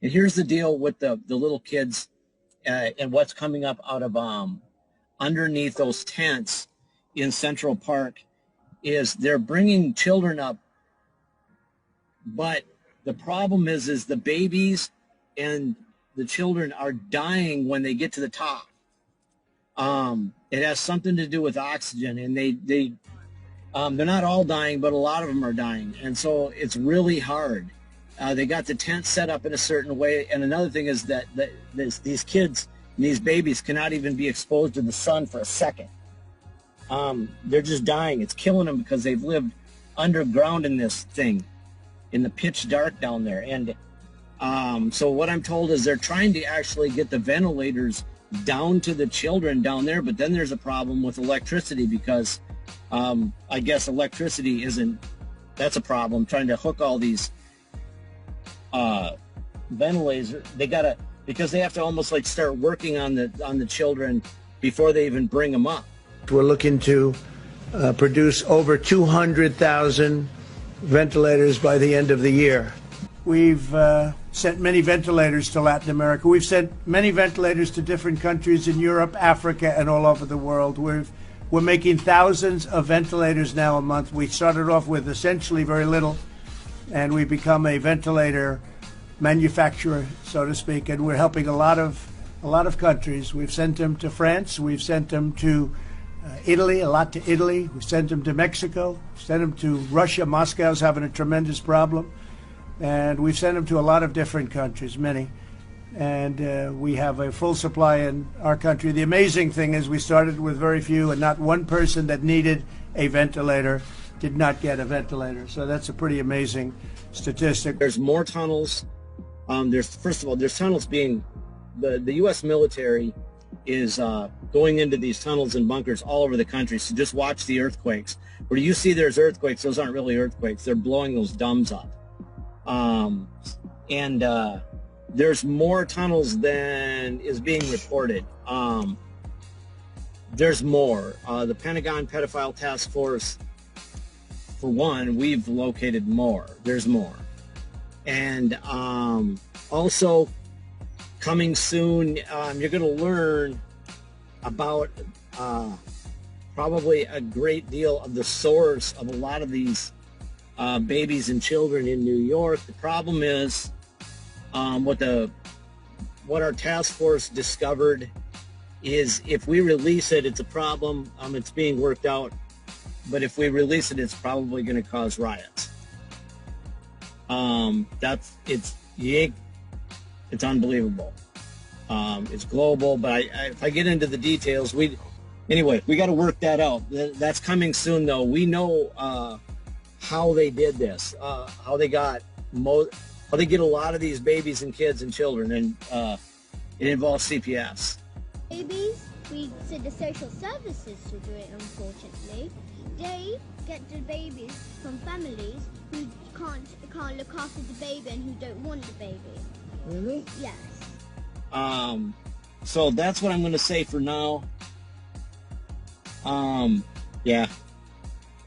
And here's the deal with the little kids and what's coming up out of underneath those tents in Central Park is they're bringing children up, but the problem is the babies and the children are dying when they get to the top. It has something to do with oxygen, and they're not all dying, but a lot of them are dying, and so it's really hard. They got the tent set up in a certain way, and another thing is that these kids and these babies cannot even be exposed to the sun for a second. They're just dying. It's killing them because they've lived underground in this thing, in the pitch dark down there. And so what I'm told is they're trying to actually get the ventilators down to the children down there, but then there's a problem with electricity because I guess electricity that's a problem, trying to hook all these ventilators. Because they have to almost like start working on the children before they even bring them up. We're looking to produce over 200,000 ventilators by the end of the year. We've sent many ventilators to Latin America. We've sent many ventilators to different countries in Europe, Africa, and all over the world. We're making thousands of ventilators now a month. We started off with essentially very little, and we've become a ventilator manufacturer, so to speak, and we're helping a lot of countries. We've sent them to France. We've sent them to Italy, a lot to Italy. We've sent them to Mexico. We've sent them to Russia. Moscow's having a tremendous problem. And we've sent them to a lot of different countries, many. And we have a full supply in our country. The amazing thing is we started with very few, and not one person that needed a ventilator did not get a ventilator. So that's a pretty amazing statistic. There's more tunnels. First of all, there's tunnels being, the U.S. military is going into these tunnels and bunkers all over the country. So just watch the earthquakes. Where you see there's earthquakes, those aren't really earthquakes. They're blowing those domes up. There's more tunnels than is being reported. There's more. The Pentagon Pedophile Task Force, for one, we've located more. There's more. And also coming soon, you're going to learn about probably a great deal of the source of a lot of these babies and children in New York. The problem is what our task force discovered is if we release it, it's a problem. It's being worked out. But if we release it, it's probably going to cause riots. It's unbelievable. It's global, but if I get into the details, we got to work that out. That's coming soon, though. We know how they did this, how they get a lot of these babies and kids and children, and it involves CPS. Babies, we said the social services will do it, unfortunately. They get the babies from families who can't look after the baby and who don't want the baby. Really? Yes. So that's what I'm going to say for now. Yeah.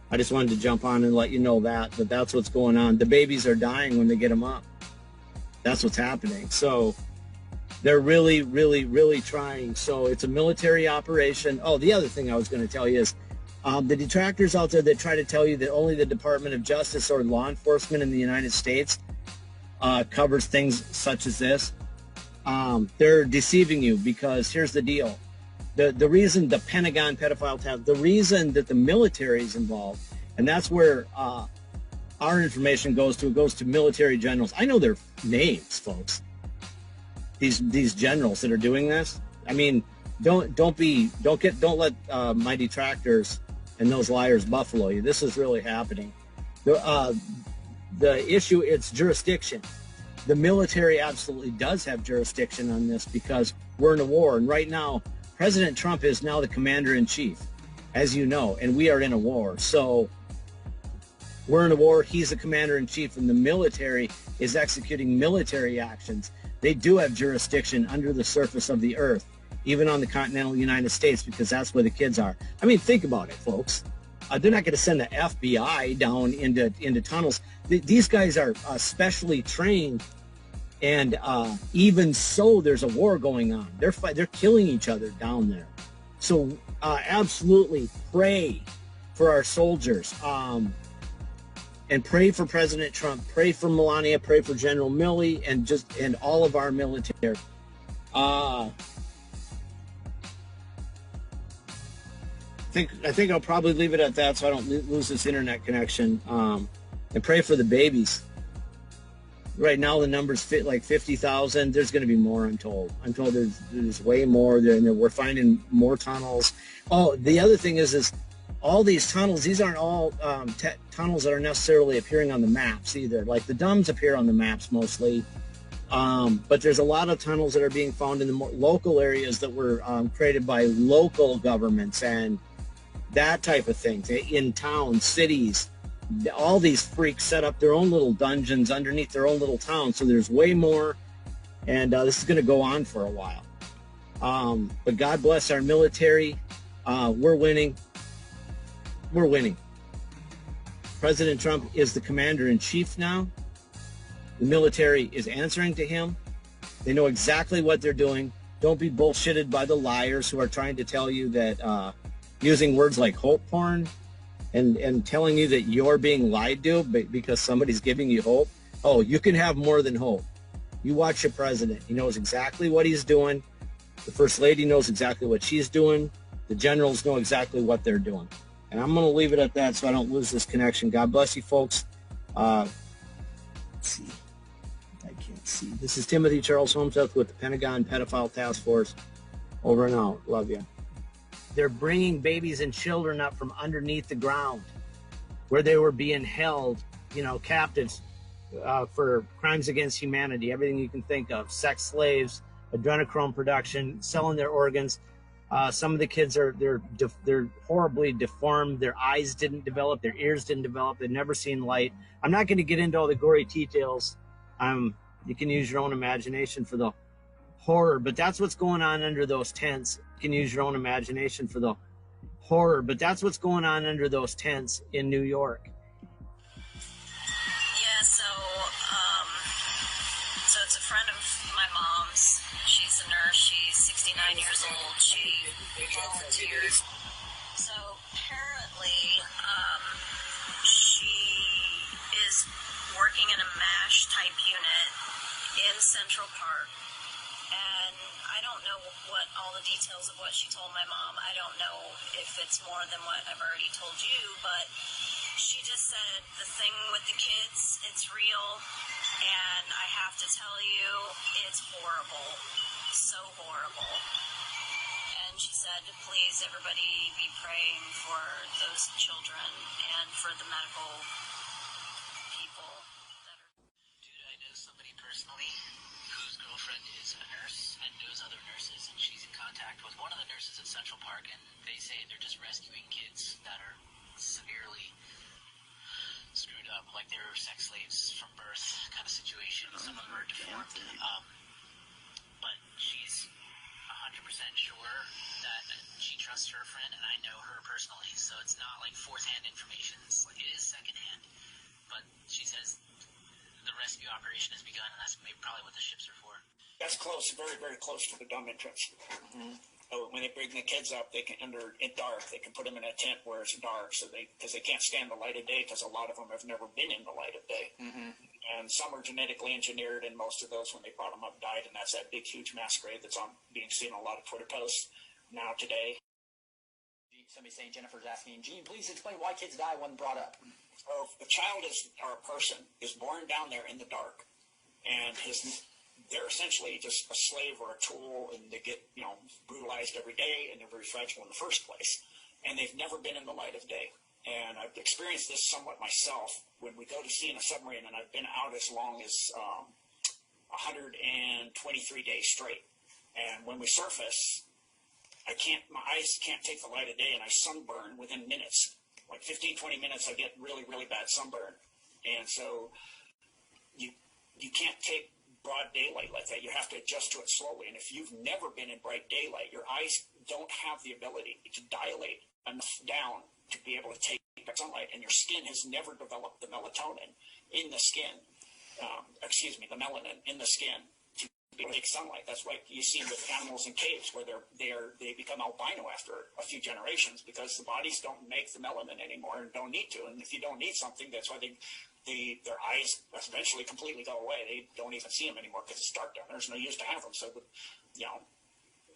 I just wanted to jump on and let you know that that's what's going on. The babies are dying when they get them up. That's what's happening. So they're really, really, really trying. So it's a military operation. Oh, the other thing I was going to tell you is the detractors out there that try to tell you that only the Department of Justice or law enforcement in the United States covers things such as this. They're deceiving you, because here's the deal. The reason the Pentagon pedophile task, the reason that the military is involved, and that's where our information goes to. It goes to military generals. I know their names, folks. These generals that are doing this. I mean, don't let my detractors and those liars buffalo you. This is really happening. The issue, it's jurisdiction. The military absolutely does have jurisdiction on this because we're in a war, and right now President Trump is now the commander-in-chief, as you know, and we are in a war. So we're in a war. He's the commander-in-chief, and the military is executing military actions. They do have jurisdiction under the surface of the earth, even on the continental United States, because that's where the kids are. I mean, think about it, folks. They're not going to send the FBI down into tunnels. These guys are specially trained And even so, there's a war going on. They're killing each other down there. So absolutely pray for our soldiers. And pray for President Trump, pray for Melania, pray for General Milley, and all of our military. I think I'll probably leave it at that so I don't lose this internet connection. And pray for the babies. Right now the numbers fit like 50,000. There's going to be more, I'm told. I'm told there's way more. We're finding more tunnels. Oh, the other thing is all these tunnels, these aren't all tunnels that are necessarily appearing on the maps either. Like the DUMBs appear on the maps mostly. But there's a lot of tunnels that are being found in the more local areas that were created by local governments and that type of thing. In towns, cities, all these freaks set up their own little dungeons underneath their own little towns. So there's way more. And this is going to go on for a while. But God bless our military. We're winning. We're winning. President Trump is the commander-in-chief now. The military is answering to him. They know exactly what they're doing. Don't be bullshitted by the liars who are trying to tell you that using words like hope porn and telling you that you're being lied to because somebody's giving you hope. Oh, you can have more than hope. You watch your president. He knows exactly what he's doing. The First Lady knows exactly what she's doing. The generals know exactly what they're doing. And I'm going to leave it at that so I don't lose this connection. God bless you, folks. Let's see. I can't see. This is Timothy Charles Holmseth with the Pentagon Pedophile Task Force. Over and out. Love you. They're bringing babies and children up from underneath the ground where they were being held, captives for crimes against humanity, everything you can think of, sex slaves, adrenochrome production, selling their organs. Some of the kids they're horribly deformed. Their eyes didn't develop. Their ears didn't develop. They've never seen light. I'm not going to get into all the gory details. You can use your own imagination for the horror, but that's what's going on under those tents. You can use your own imagination for the horror, but that's what's going on under those tents in New York. Yeah, so it's a friend of my mom's. She's a nurse. She's 69 years old. She volunteers. So apparently, she is working in a MASH type unit in Central Park. And I don't know all the details of what she told my mom. I don't know if it's more than what I've already told you, but she just said the thing with the kids, it's real, and I have to tell you, it's horrible. So horrible. And she said, please, everybody be praying for those children and for the medical people. Dude, I know somebody personally whose girlfriend is a nurse and knows other nurses, and she's in contact with one of the nurses at Central Park, and they say they're just rescuing kids that are severely screwed up, like they're sex slaves from birth kind of situation. Some of them are deformed. But she's 100% sure that she trusts her friend, and I know her personally, so it's not like fourth-hand information. It is second-hand. But she says the rescue operation has begun, and that's maybe probably what the ships are for. That's close, very, very close to the dumb entrance. Mm-hmm. So when they bring the kids up, they can dark. They can put them in a tent where it's dark, because they can't stand the light of day, because a lot of them have never been in the light of day. Mm-hmm. And some are genetically engineered, and most of those, when they brought them up, died. And that's that big, huge mass grave that's being seen on a lot of Twitter posts now today. Somebody saying, Jennifer's asking, Gene, please explain why kids die when brought up. So if a child or a person is born down there in the dark, and they're essentially just a slave or a tool, and they get, brutalized every day, and they're very fragile in the first place. And they've never been in the light of day. And I've experienced this somewhat myself when we go to sea in a submarine, and I've been out as long as 123 days straight. And when we surface, my eyes can't take the light of day, and I sunburn within minutes. Like 15, 20 minutes, I get really, really bad sunburn. And so you can't take broad daylight like that. You have to adjust to it slowly. And if you've never been in bright daylight, your eyes don't have the ability to dilate enough down to be able to take sunlight, and your skin has never developed the melatonin in the skin the melanin in the skin to take sunlight. That's why you see with animals in caves where they become albino after a few generations, because the bodies don't make the melanin anymore and don't need to. And if you don't need something, that's why their eyes eventually completely go away. They don't even see them anymore because it's dark down there. There's no use to have them. So,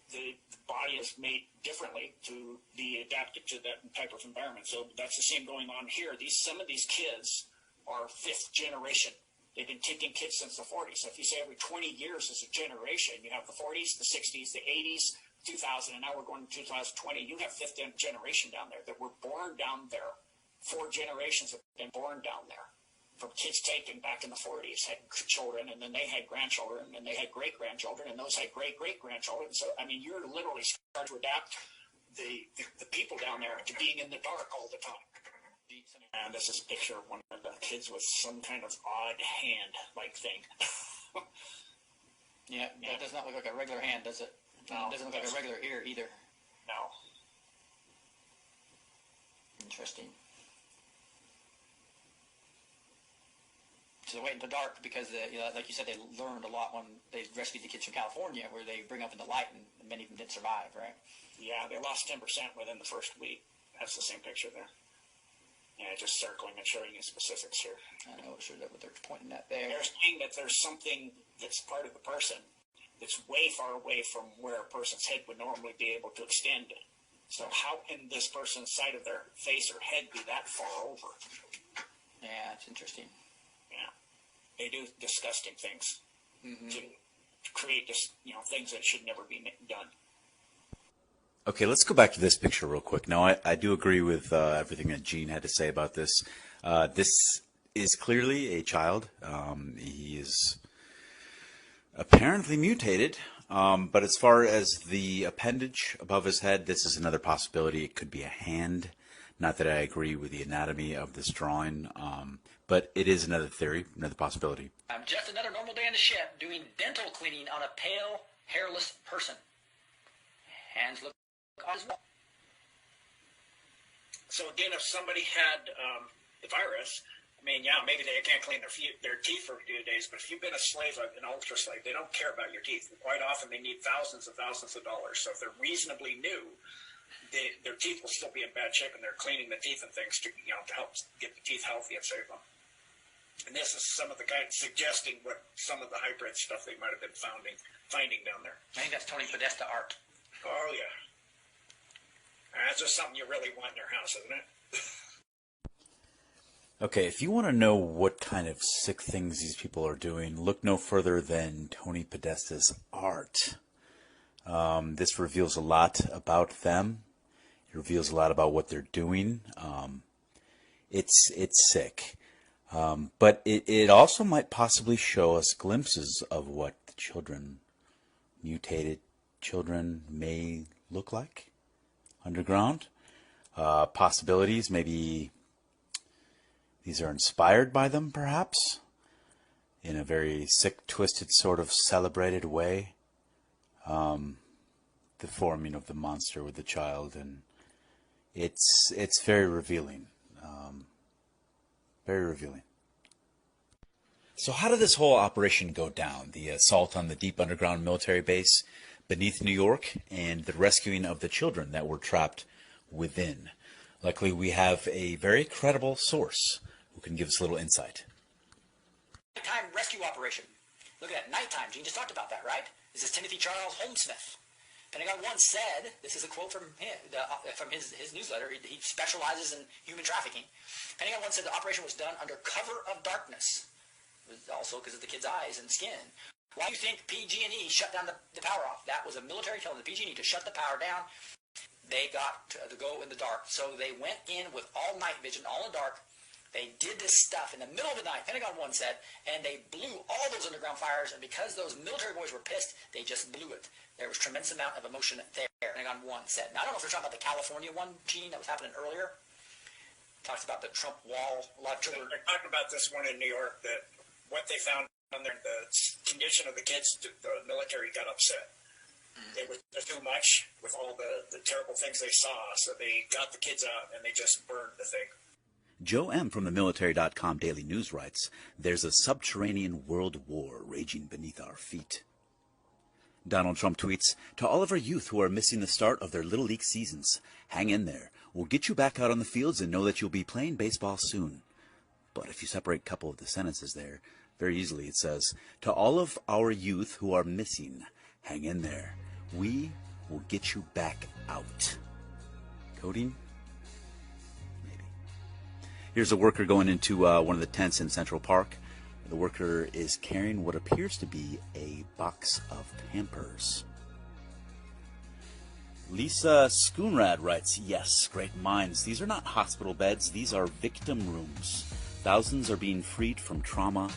the body is made differently to be adapted to that type of environment. So that's the same going on here. Some of these kids are fifth generation. They've been taking kids since the 40s. So if you say every 20 years is a generation, you have the 40s, the 60s, the 80s, 2000, and now we're going to 2020. You have fifth generation down there that were born down there. 4 generations have been born down there. From kids taken back in the 40s, had children, and then they had grandchildren, and they had great-grandchildren, and those had great-great-grandchildren. So, I mean, you're literally starting to adapt the people down there to being in the dark all the time. And this is a picture of one of the kids with some kind of odd hand-like thing. Yeah, that does not look like a regular hand, does it? No. It doesn't look like a regular ear either. No. Interesting. So they wait in the dark because, like you said, they learned a lot when they rescued the kids from California, where they bring up in the light, and many of them didn't survive, right? Yeah, they lost 10% within the first week. That's the same picture there. Yeah, just circling and showing you specifics here. I know, sure, that what they're pointing at there. They're saying that there's something that's part of the person that's way far away from where a person's head would normally be able to extend. So how can this person's side of their face or head be that far over? Yeah, it's interesting. Yeah, they do disgusting things to create just things that should never be done. Okay, let's go back to this picture real quick. Now, I do agree with everything that Gene had to say about this. This is clearly a child. He is apparently mutated, but as far as the appendage above his head, this is another possibility. It could be a hand. Not that I agree with the anatomy of this drawing, but it is another theory, another possibility. I'm just another normal day in the ship doing dental cleaning on a pale, hairless person. Hands look as well. So again, if somebody had the virus, I mean, yeah, maybe they can't clean their teeth for a few days, but if you've been a slave, an ultra slave, they don't care about your teeth. Quite often they need thousands of dollars. So if they're reasonably new, their teeth will still be in bad shape, and they're cleaning the teeth and things to help get the teeth healthy and save them. And this is some of the guys suggesting what some of the hybrid stuff they might have been finding down there. I think that's Tony Podesta art. Oh, yeah. That's just something you really want in your house, isn't it? Okay, if you want to know what kind of sick things these people are doing, look no further than Tony Podesta's art. This reveals a lot about them. It reveals a lot about what they're doing. It's sick. But it also might possibly show us glimpses of what the children, mutated children, may look like underground. Possibilities, maybe these are inspired by them, perhaps, in a very sick, twisted, sort of celebrated way. The forming of the monster with the child, and it's very revealing. Very revealing. So how did this whole operation go down? The assault on the deep underground military base beneath New York and the rescuing of the children that were trapped within. Luckily, we have a very credible source who can give us a little insight. Nighttime rescue operation. Look at that, nighttime. Gene just talked about that, right? This is Timothy Charles Holmesmith. Pentagon once said, this is a quote from his newsletter, he specializes in human trafficking. Pentagon once said the operation was done under cover of darkness, also because of the kids' eyes and skin. Why do you think PG&E shut down the power off? That was a military telling the PG&E to shut the power down. They got to go in the dark. So they went in with all night vision, all in the dark. They did this stuff in the middle of the night, Pentagon once said, and they blew all those underground fires, and because those military boys were pissed, they just blew it. There was a tremendous amount of emotion there, Pentagon once said. Now, I don't know if they're talking about the California one, Gene, that was happening earlier. Talks about the Trump wall, a lot of children. They're talking about this one in New York, that what they found on there, the condition of the kids, the military got upset. It was too much with all the terrible things they saw, so they got the kids out and they just burned the thing. Joe M. from the Military.com Daily News writes, "There's a subterranean world war raging beneath our feet." Donald Trump tweets, "To all of our youth who are missing the start of their Little League seasons, hang in there. We'll get you back out on the fields and know that you'll be playing baseball soon." But if you separate a couple of the sentences there, very easily it says, "To all of our youth who are missing, hang in there. We will get you back out." Coding? Maybe. Here's a worker going into one of the tents in Central Park. The worker is carrying what appears to be a box of Pampers. Lisa Schoonrad writes, "Yes, great minds. These are not hospital beds. These are victim rooms. Thousands are being freed from trauma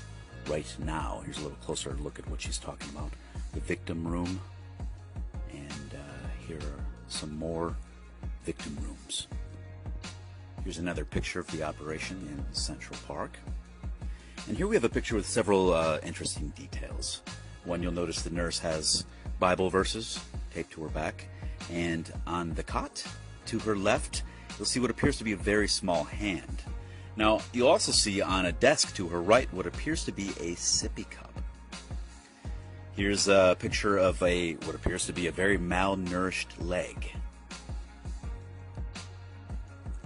right now." Here's a little closer look at what she's talking about. The victim room. And here are some more victim rooms. Here's another picture of the operation in Central Park. And here we have a picture with several interesting details. One, you'll notice the nurse has Bible verses taped to her back. And on the cot to her left, you'll see what appears to be a very small hand. Now, you'll also see on a desk to her right what appears to be a sippy cup. Here's a picture of what appears to be a very malnourished leg.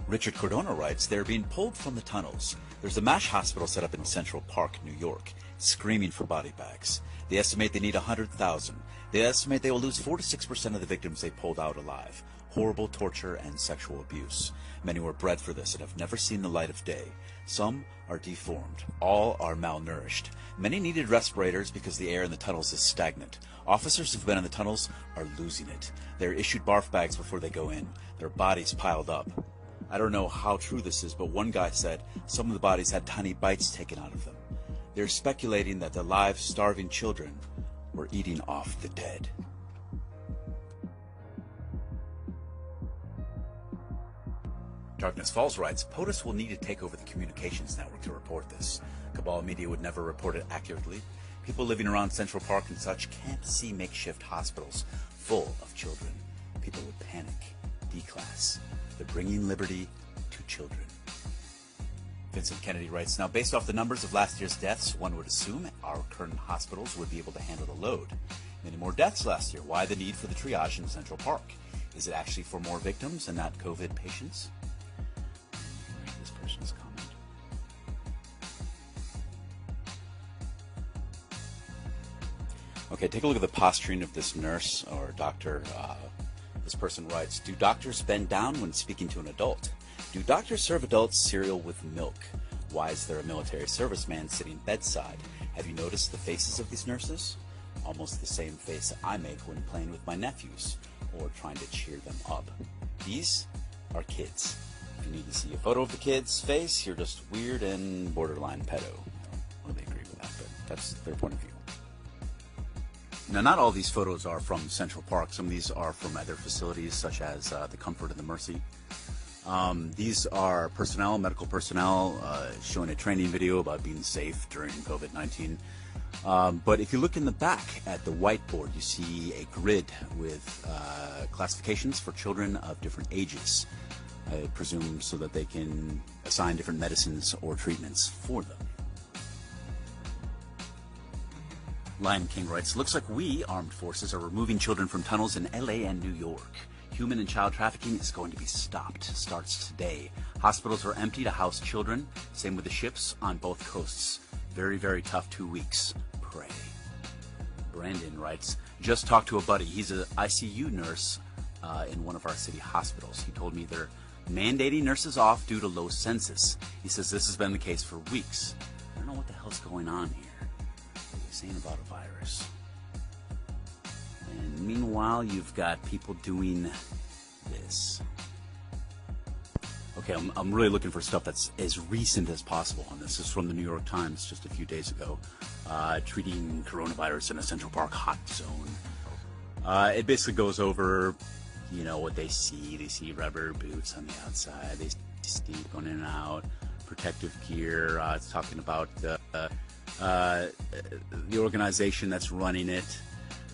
Richard Cordona writes, "They're being pulled from the tunnels. There's a MASH hospital set up in Central Park, New York, screaming for body bags. They estimate they need 100,000. They estimate they will lose 4 to 6% of the victims they pulled out alive. Horrible torture and sexual abuse. Many were bred for this and have never seen the light of day. Some are deformed. All are malnourished. Many needed respirators because the air in the tunnels is stagnant. Officers who've been in the tunnels are losing it. They're issued barf bags before they go in. Their bodies piled up." I don't know how true this is, but one guy said some of the bodies had tiny bites taken out of them. They're speculating that the live, starving children were eating off the dead. Darkness Falls writes, "POTUS will need to take over the communications network to report this. Cabal Media would never report it accurately. People living around Central Park and such can't see makeshift hospitals full of children. People would panic. D-class. They're bringing liberty to children." Vincent Kennedy writes, "Now, based off the numbers of last year's deaths, one would assume our current hospitals would be able to handle the load. Many more deaths last year. Why the need for the triage in Central Park? Is it actually for more victims and not COVID patients?" Read this person's comment. Okay, take a look at the posturing of this nurse or doctor. This person writes, "Do doctors bend down when speaking to an adult? Do doctors serve adults cereal with milk? Why is there a military serviceman sitting bedside? Have you noticed the faces of these nurses? Almost the same face I make when playing with my nephews or trying to cheer them up. These are kids. If you need to see a photo of the kid's face, you're just weird and borderline pedo." I don't really agree with that, but that's their point of view. Now, not all these photos are from Central Park. Some of these are from other facilities, such as the Comfort and the Mercy. These are personnel, medical personnel, showing a training video about being safe during COVID-19. But if you look in the back at the whiteboard, you see a grid with classifications for children of different ages, I presume so that they can assign different medicines or treatments for them. Lion King writes, "Looks like we, armed forces, are removing children from tunnels in LA and New York. Human and child trafficking is going to be stopped. Starts today. Hospitals are empty to house children. Same with the ships on both coasts. Very, very tough 2 weeks. Pray." Brandon writes, "Just talked to a buddy. He's an ICU nurse in one of our city hospitals. He told me they're mandating nurses off due to low census. He says this has been the case for weeks. I don't know what the hell's going on here. What are they saying about a virus?" And meanwhile, you've got people doing this. Okay, I'm really looking for stuff that's as recent as possible on this. This is from the New York Times just a few days ago. Treating coronavirus in a Central Park hot zone. It basically goes over, what they see. They see rubber boots on the outside. They see going in and out, protective gear. It's talking about the organization that's running it.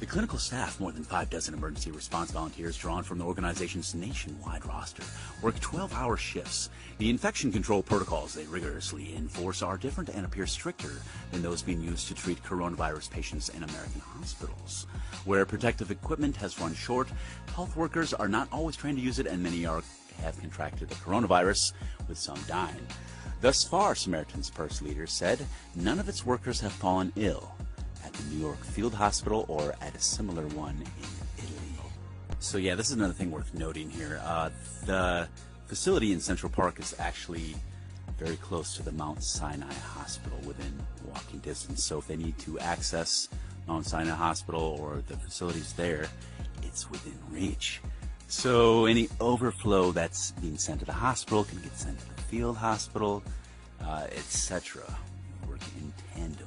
The clinical staff, more than 6 emergency response volunteers drawn from the organization's nationwide roster, work 12-hour shifts. The infection control protocols they rigorously enforce are different and appear stricter than those being used to treat coronavirus patients in American hospitals. Where protective equipment has run short, health workers are not always trained to use it, and many have contracted the coronavirus, with some dying. Thus far, Samaritan's Purse leaders said, none of its workers have fallen ill at the New York Field Hospital or at a similar one in Italy. So yeah, this is another thing worth noting here. The facility in Central Park is actually very close to the Mount Sinai Hospital, within walking distance. So if they need to access Mount Sinai Hospital or the facilities there, it's within reach. So any overflow that's being sent to the hospital can get sent to the field hospital, etc. Work in tandem.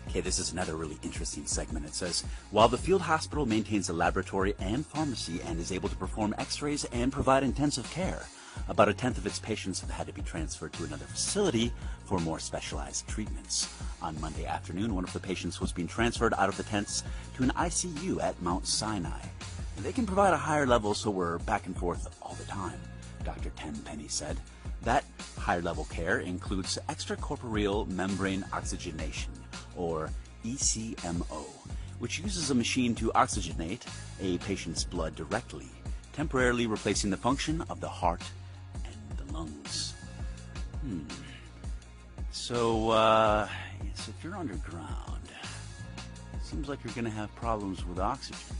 Okay, this is another really interesting segment. It says, while the field hospital maintains a laboratory and pharmacy and is able to perform x-rays and provide intensive care, about 1/10 of its patients have had to be transferred to another facility for more specialized treatments. On Monday afternoon, one of the patients was being transferred out of the tents to an ICU at Mount Sinai. They can provide a higher level, so we're back and forth all the time, Dr. Tenpenny said. That higher level care includes extracorporeal membrane oxygenation, or ECMO, which uses a machine to oxygenate a patient's blood directly, temporarily replacing the function of the heart and the lungs. So if you're underground, it seems like you're going to have problems with oxygen.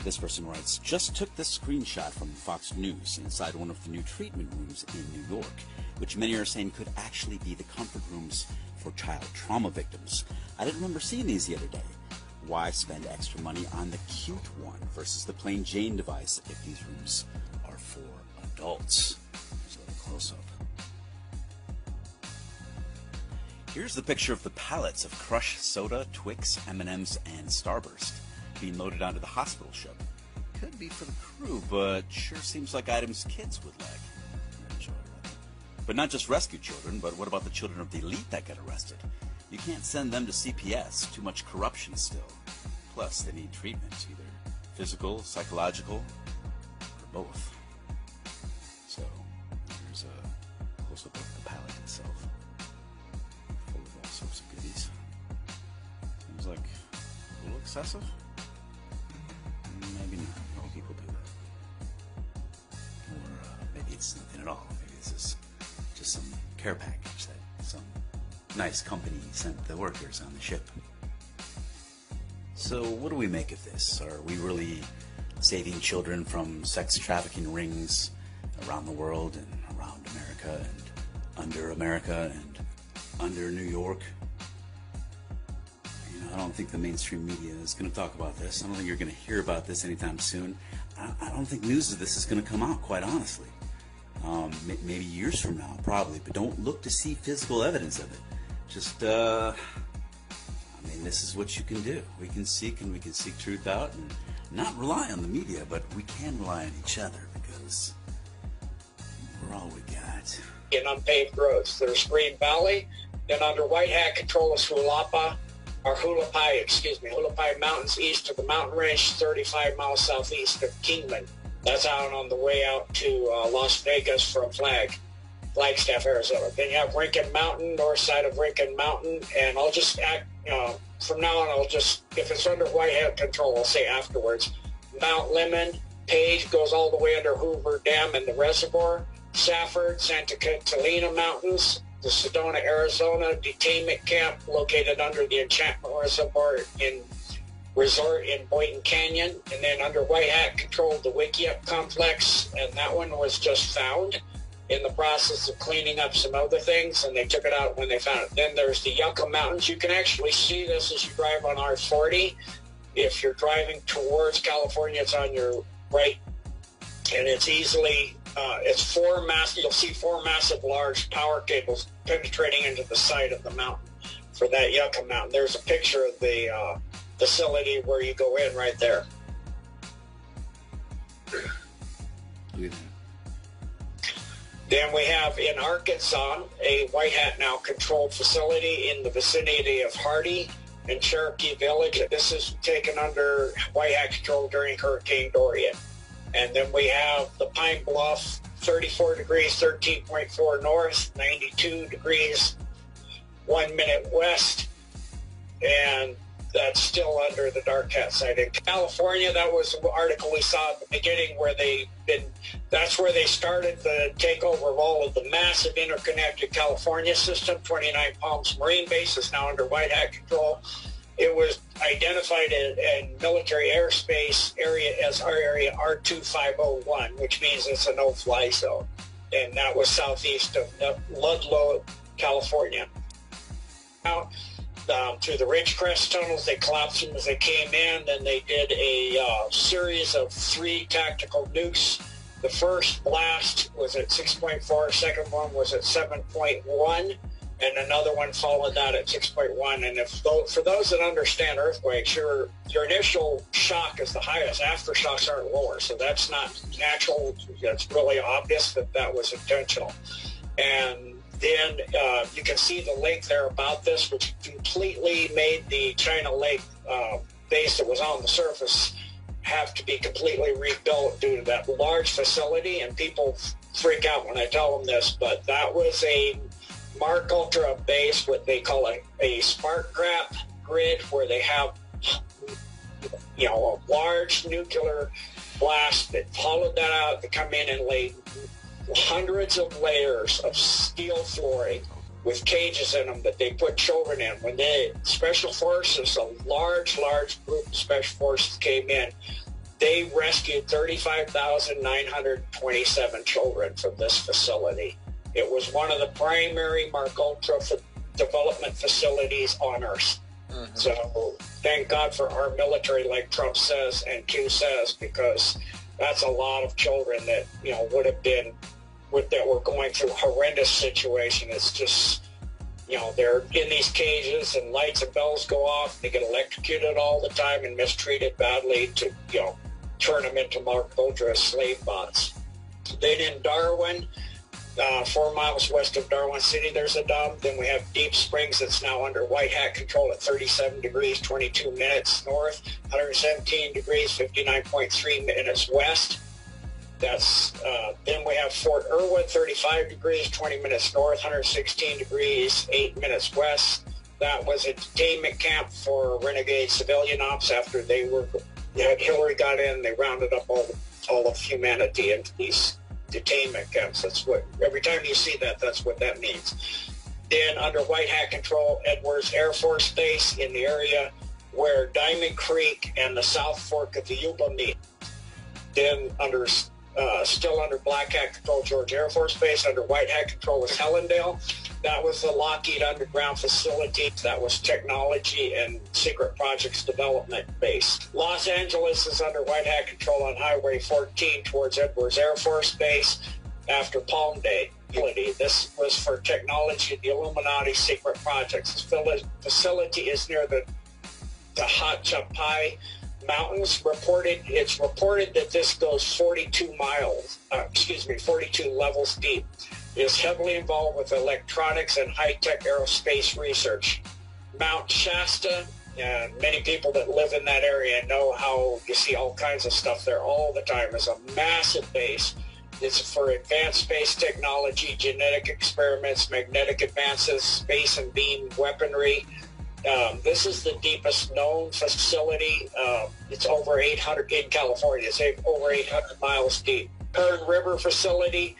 This person writes, just took this screenshot from Fox News inside one of the new treatment rooms in New York, which many are saying could actually be the comfort rooms for child trauma victims. I didn't remember seeing these the other day. Why spend extra money on the cute one versus the plain Jane device if these rooms are for adults? Here's a little close-up. Here's the picture of the pallets of Crush Soda, Twix, M&Ms, and Starburst being loaded onto the hospital ship. Could be for the crew, but sure seems like items kids would like. But not just rescue children, but what about the children of the elite that get arrested? You can't send them to CPS, too much corruption still. Plus, they need treatment, either physical, psychological, or both. So, here's a close-up of the pallet itself. Full of all sorts of goodies. Seems like a little excessive? Maybe not. Many people do that. Or maybe it's nothing at all. Maybe this is just some care package that some nice company sent the workers on the ship. So what do we make of this? Are we really saving children from sex trafficking rings around the world and around America and under New York? I don't think the mainstream media is going to talk about this. I don't think you're going to hear about this anytime soon. I don't think news of this is going to come out, quite honestly. Maybe years from now, probably. But don't look to see physical evidence of it. Just, this is what you can do. We can seek truth out and not rely on the media, but we can rely on each other because we're all we got. In unpaved roads, there's Green Valley. Then under White Hat control is Hualapai Mountains east of the mountain range, 35 miles southeast of Kingman. That's out on the way out to Las Vegas from Flagstaff, Arizona. Then you have Rincon Mountain, north side of Rincon Mountain, and I'll just from now on, if it's under White Hat control, I'll say afterwards. Mount Lemmon, Page goes all the way under Hoover Dam and the reservoir. Safford, Santa Catalina Mountains, the Sedona, Arizona detainment camp located under the Enchantment Reservoir Resort in Boynton Canyon, and then under White Hat controlled the Wickiup complex, and that one was just found in the process of cleaning up some other things, and they took it out when they found it. Then there's the Yucca Mountains. You can actually see this as you drive on R40. If you're driving towards California, it's on your right, and it's easily you'll see four massive large power cables penetrating into the side of the mountain for that Yucca Mountain. There's a picture of the facility where you go in right there. Then we have in Arkansas a White Hat now controlled facility in the vicinity of Hardy and Cherokee Village. This is taken under White Hat control during Hurricane Dorian. And then we have the Pine Bluff, 34 degrees, 13.4 north, 92 degrees, 1 minute west, and that's still under the Dark Cat site. In California, that was the article we saw at the beginning where that's where they started the takeover of all of the massive interconnected California system. 29 Palms Marine Base is now under White Hat control. It was identified in military airspace area as our area R2501, which means it's a no-fly zone. And that was southeast of Ludlow, California. Out through the Ridgecrest tunnels, they collapsed them as they came in. Then they did a series of 3 tactical nukes. The first blast was at 6.4, second one was at 7.1. And another one followed that at 6.1. And for those that understand earthquakes, your initial shock is the highest. Aftershocks aren't lower, so that's not natural. It's really obvious that was intentional. And then you can see the lake there about this, which completely made the China Lake base that was on the surface have to be completely rebuilt due to that large facility. And people freak out when I tell them this, but that was a Mark Ultra base, what they call a spark trap grid, where they have, a large nuclear blast that hollowed that out to come in and lay hundreds of layers of steel flooring with cages in them that they put children in. When the Special Forces, a large group of Special Forces came in, they rescued 35,927 children from this facility. It was one of the primary Mark Ultra development facilities on Earth. Mm-hmm. So thank God for our military, like Trump says and Q says, because that's a lot of children that, would have been, that were going through a horrendous situation. It's just, they're in these cages and lights and bells go off. They get electrocuted all the time and mistreated badly to, turn them into Mark Ultra slave bots. Then in Darwin, 4 miles west of Darwin City, there's a dam. Then we have Deep Springs that's now under White Hat control at 37 degrees, 22 minutes north, 117 degrees, 59.3 minutes west. That's then we have Fort Irwin, 35 degrees, 20 minutes north, 116 degrees, 8 minutes west. That was a detainment camp for renegade civilian ops after Hillary got in. They rounded up all of humanity into these detainment camps. That's what, every time you see that, that's what that means. Then under White Hat control, Edwards Air Force Base in the area where Diamond Creek and the South Fork of the Yuba meet. Then still under Black Hat control, George Air Force Base. Under White Hat control was Helendale. That was the Lockheed underground facility. That was technology and secret projects development base. Los Angeles is under White Hat control on Highway 14 towards Edwards Air Force Base after Palm Day. This was for technology, the Illuminati secret projects. This facility is near the Hachapai Mountains. It's reported that this goes 42 levels deep. Is heavily involved with electronics and high-tech aerospace research. Mount Shasta, and many people that live in that area know how you see all kinds of stuff there all the time. It's a massive base. It's for advanced space technology, genetic experiments, magnetic advances, space and beam weaponry. This is the deepest known facility. It's over 800 in California. It's over 800 miles deep. Kern River facility,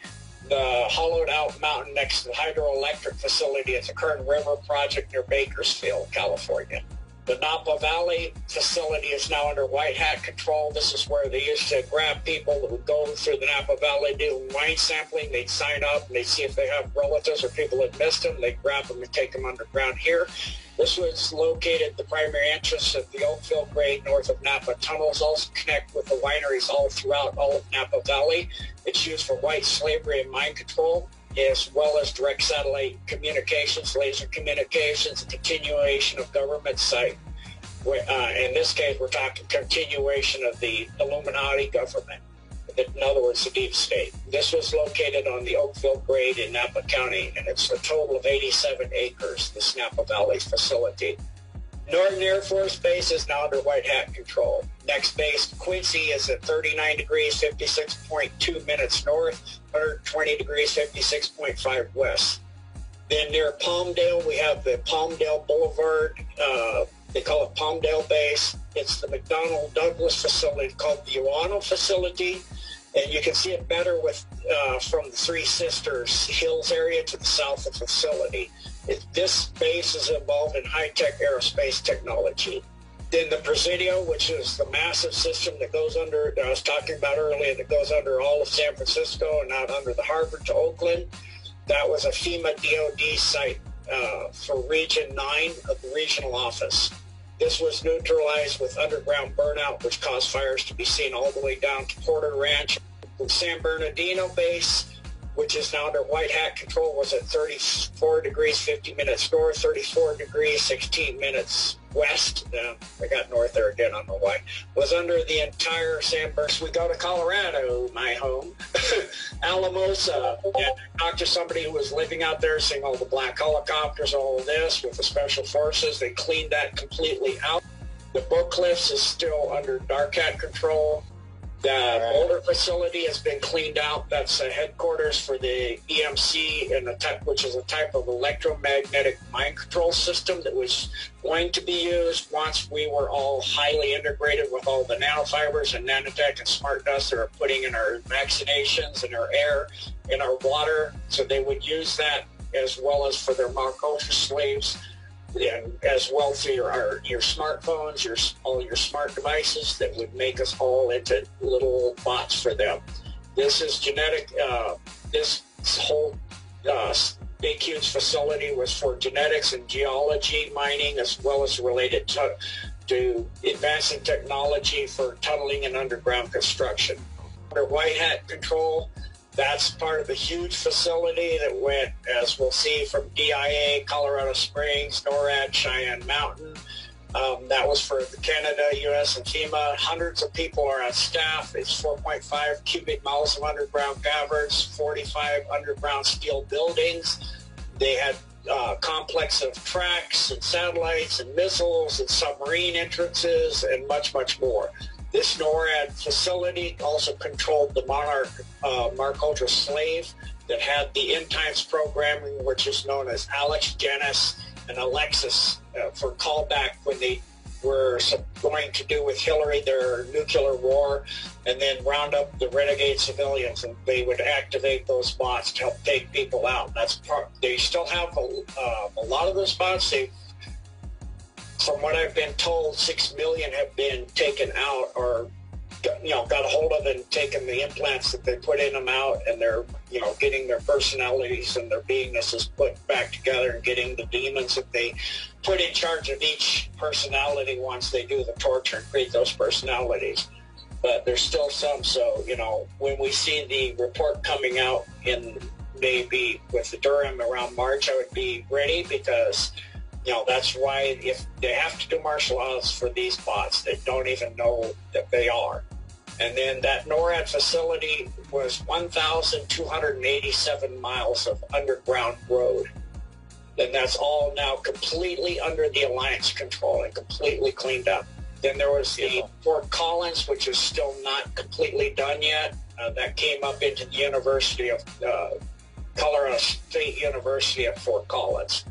the hollowed out mountain next to the hydroelectric facility at the Kern River project near Bakersfield, California. The Napa Valley facility is now under White Hat control. This is where they used to grab people that would go through the Napa Valley, do wine sampling. They'd sign up and they'd see if they have relatives or people that missed them. They'd grab them and take them underground here. This was located the primary entrance of the Oakville grade north of Napa. Tunnels also connect with the wineries all throughout all of Napa Valley. It's used for white slavery and mind control, as well as direct satellite communications, laser communications, and continuation of government site. In this case, we're talking continuation of the Illuminati government. In other words, the deep state. This was located on the Oakville Grade in Napa County, and it's a total of 87 acres, this Napa Valley facility. Norton Air Force Base is now under white hat control. Next base, Quincy, is at 39 degrees, 56.2 minutes north, 120 degrees, 56.5 west. Then near Palmdale, we have the Palmdale Boulevard. They call it Palmdale Base. It's the McDonnell Douglas facility called the Uano facility. And you can see it better with from the Three Sisters Hills area to the south of the facility. This base is involved in high-tech aerospace technology. Then the Presidio, which is the massive system that goes under, that I was talking about earlier, that goes under all of San Francisco and out under the harbor to Oakland. That was a FEMA DOD site for Region 9 of the regional office. This was neutralized with underground burnout, which caused fires to be seen all the way down to Porter Ranch. The San Bernardino base, which is now under white hat control, was at 34 degrees, 50 minutes north, 34 degrees, 16 minutes west. I got north there again, I don't know why. Was under the entire San Bernardino. We go to Colorado, my home. Alamosa. And I talked to somebody who was living out there, seeing all the black helicopters, all of this with the special forces. They cleaned that completely out. The Book Cliffs is still under dark hat control. The Boulder facility has been cleaned out. That's the headquarters for the EMC, and which is a type of electromagnetic mind control system that was going to be used once we were all highly integrated with all the nanofibers and nanotech and smart dust that are putting in our vaccinations, in our air, in our water. So they would use that as well as for their Mark Ultra slaves. And as well through your smartphones, all your smart devices that would make us all into little bots for them. This is genetic. This whole big, huge facility was for genetics and geology mining, as well as related to advancing technology for tunneling and underground construction. Under white hat control, that's part of the huge facility that went, as we'll see, from DIA, Colorado Springs, NORAD, Cheyenne Mountain. That was for Canada, U.S., and FEMA. Hundreds of people are on staff. It's 4.5 cubic miles of underground caverns, 45 underground steel buildings. They had a complex of tracks and satellites and missiles and submarine entrances and much, much more. This NORAD facility also controlled the Monarch Mark Ultra slave that had the end times programming, which is known as Alex, Janice, and Alexis for callback when they were going to do with Hillary their nuclear war, and then round up the renegade civilians, and they would activate those bots to help take people out. They still have a lot of those bots. From what I've been told, 6 million have been taken out or, got a hold of and taken the implants that they put in them out, and they're, getting their personalities and their beingnesses put back together and getting the demons that they put in charge of each personality once they do the torture and create those personalities. But there's still some, so, when we see the report coming out in maybe with the Durham around March, I would be ready because that's why if they have to do martial laws for these bots, they don't even know that they are. And then that NORAD facility was 1,287 miles of underground road. And that's all now completely under the Alliance control and completely cleaned up. Then there was the Fort Collins, which is still not completely done yet. That came up into the University of Colorado State University at Fort Collins.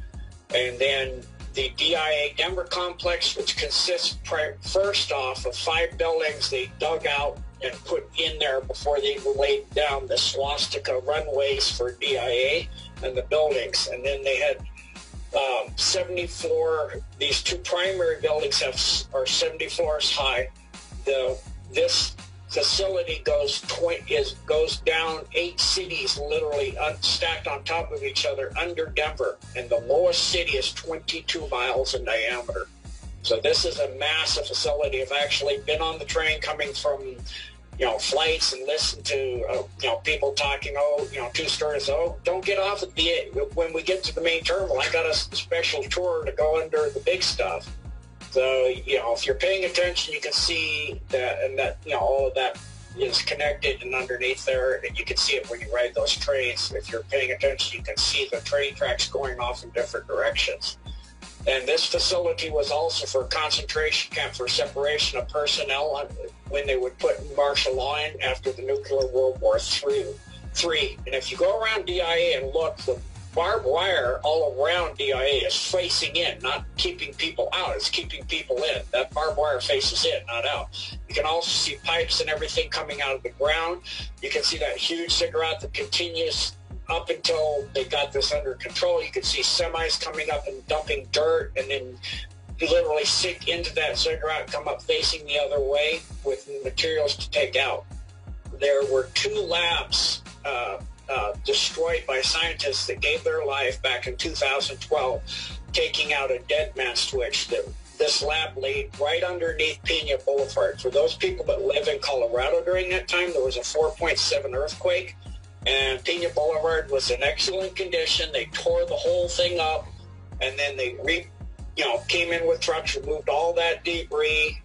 And then the DIA Denver complex, which consists first off of 5 buildings they dug out and put in there before they laid down the swastika runways for DIA and the buildings. And then they had 74, these 2 primary buildings are 70 floors high. This facility goes down 8 cities literally stacked on top of each other under Denver, and the lowest city is 22 miles in diameter. So this is a massive facility. I've actually been on the train coming from flights and listened to people talking, 2 stories, don't get off at when we get to the main terminal. I got a special tour to go under the big stuff. So, if you're paying attention, you can see that, and that, all of that is connected and underneath there, and you can see it when you ride those trains. If you're paying attention, you can see the train tracks going off in different directions. And this facility was also for a concentration camp for separation of personnel when they would put martial law in after the nuclear World War III. And if you go around DIA and look, the barbed wire all around DIA is facing in, not keeping people out. It's keeping people in. That barbed wire faces in, not out. You can also see pipes and everything coming out of the ground. You can see that huge ziggurat that continues up until they got this under control. You can see semis coming up and dumping dirt, and then you literally sink into that ziggurat, come up facing the other way with materials to take out. There were 2 labs destroyed by scientists that gave their life back in 2012, taking out a dead man switch. This lab laid right underneath Pena Boulevard. For those people that live in Colorado during that time, there was a 4.7 earthquake, and Pena Boulevard was in excellent condition. They tore the whole thing up, and then they came in with trucks, removed all that debris,